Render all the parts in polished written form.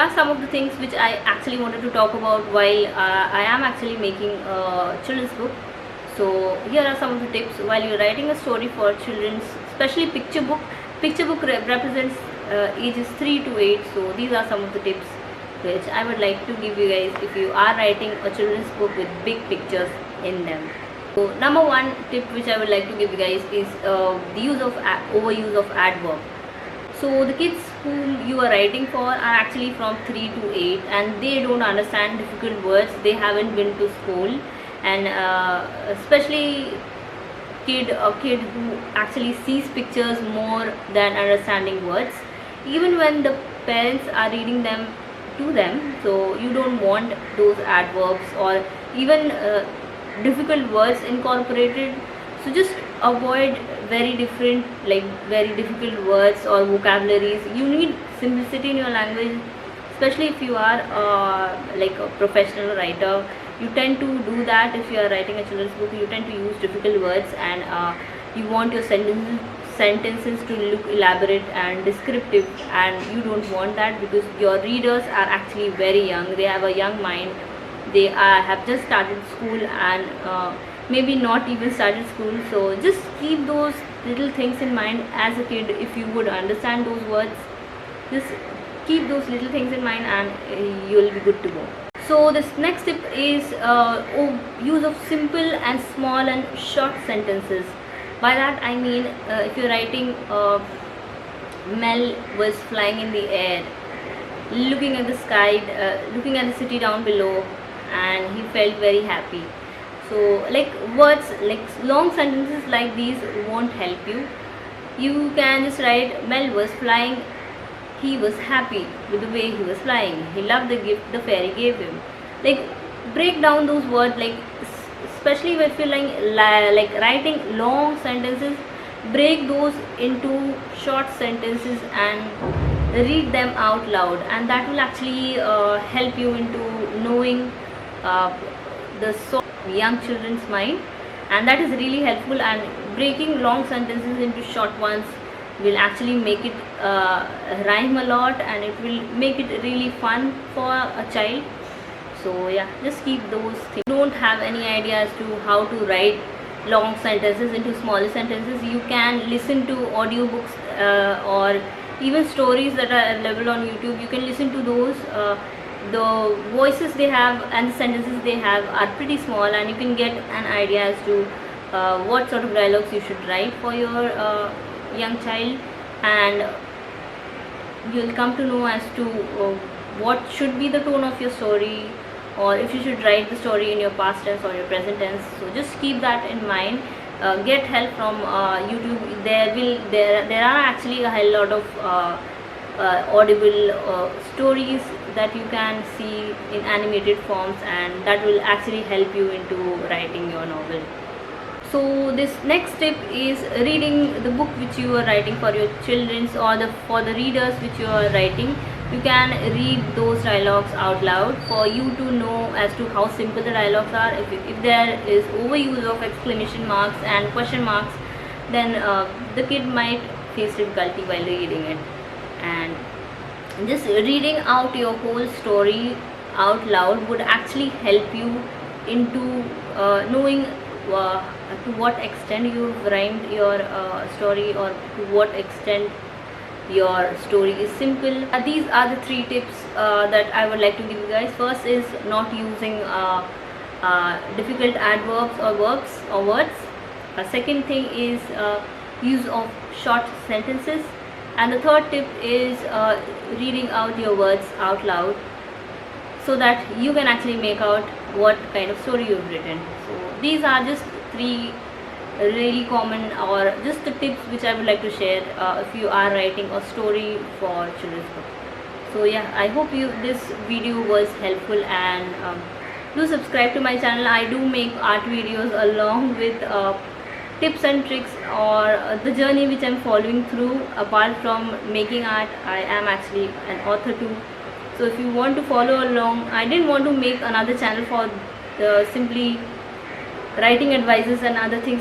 are some of the things which I actually wanted to talk about while I am actually making a children's book. So here are some of the tips while you're writing a story for children's, especially picture book. Picture book represents ages 3 to 8. So these are some of the tips which I would like to give you guys if you are writing a children's book with big pictures in them. So number one tip which I would like to give you guys is the overuse of adverb. So the kids whom you are writing for are actually from 3 to 8 and they don't understand difficult words. They haven't been to school, and especially a kid who actually sees pictures more than understanding words, even when the parents are reading them to them. So you don't want those adverbs or even difficult words incorporated. So just avoid very difficult words or vocabularies. You need simplicity in your language, especially if you are like a professional writer. You tend to do that. If you are writing a children's book, you tend to use difficult words, and you want your sentences to look elaborate and descriptive, and you don't want that because your readers are actually very young. They have a young mind. They have just started school and maybe not even started school. So just keep those little things in mind. As a kid, if you would understand those words, just keep those little things in mind and you'll be good to go. So this next tip is use of simple and small and short sentences. By that I mean, if you're writing Mel was flying in the air, looking at the sky, looking at the city down below, and he felt very happy. So like words, like long sentences like these won't help you. You can just write Mel was flying, he was happy with the way he was flying, he loved the gift the fairy gave him. Like break down those words, like especially when feeling like writing long sentences, break those into short sentences and read them out loud, and that will actually help you into knowing the young children's mind, and that is really helpful. And breaking long sentences into short ones will actually make it rhyme a lot, and it will make it really fun for a child. So yeah, just keep those things. Don't have any idea as to how to write long sentences into smaller sentences, you can listen to audiobooks or even stories that are available on YouTube. You can listen to those. The voices they have and the sentences they have are pretty small, and you can get an idea as to what sort of dialogues you should write for your young child, and you'll come to know as to what should be the tone of your story, or if you should write the story in your past tense or your present tense. So just keep that in mind. Get help from YouTube. There are actually a hell lot of audible stories that you can see in animated forms, and that will actually help you into writing your novel. So this next tip is reading the book which you are writing for your children's, or for the readers which you are writing. You can read those dialogues out loud for you to know as to how simple the dialogues are. If there is overuse of exclamation marks and question marks, then the kid might face difficulty while reading it. And just reading out your whole story out loud would actually help you into knowing to what extent you've rhymed your story, or to what extent your story is simple. These are the 3 tips that I would like to give you guys. First is not using difficult adverbs or verbs or words. Second thing is use of short sentences, and the third tip is reading out your words out loud so that you can actually make out what kind of story you've written. So these are just 3 really common, or just the tips which I would like to share if you are writing a story for children's book. So yeah, I hope this video was helpful, and do subscribe to my channel. I do make art videos along with tips and tricks, or the journey which I'm following through. Apart from making art, I am actually an author too. So if you want to follow along, I didn't want to make another channel for simply writing advices and other things,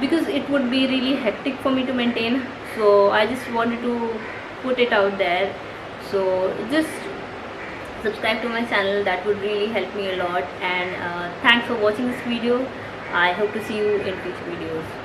because it would be really hectic for me to maintain. So I just wanted to put it out there. So just subscribe to my channel. That would really help me a lot. And thanks for watching this video. I hope to see you in future videos.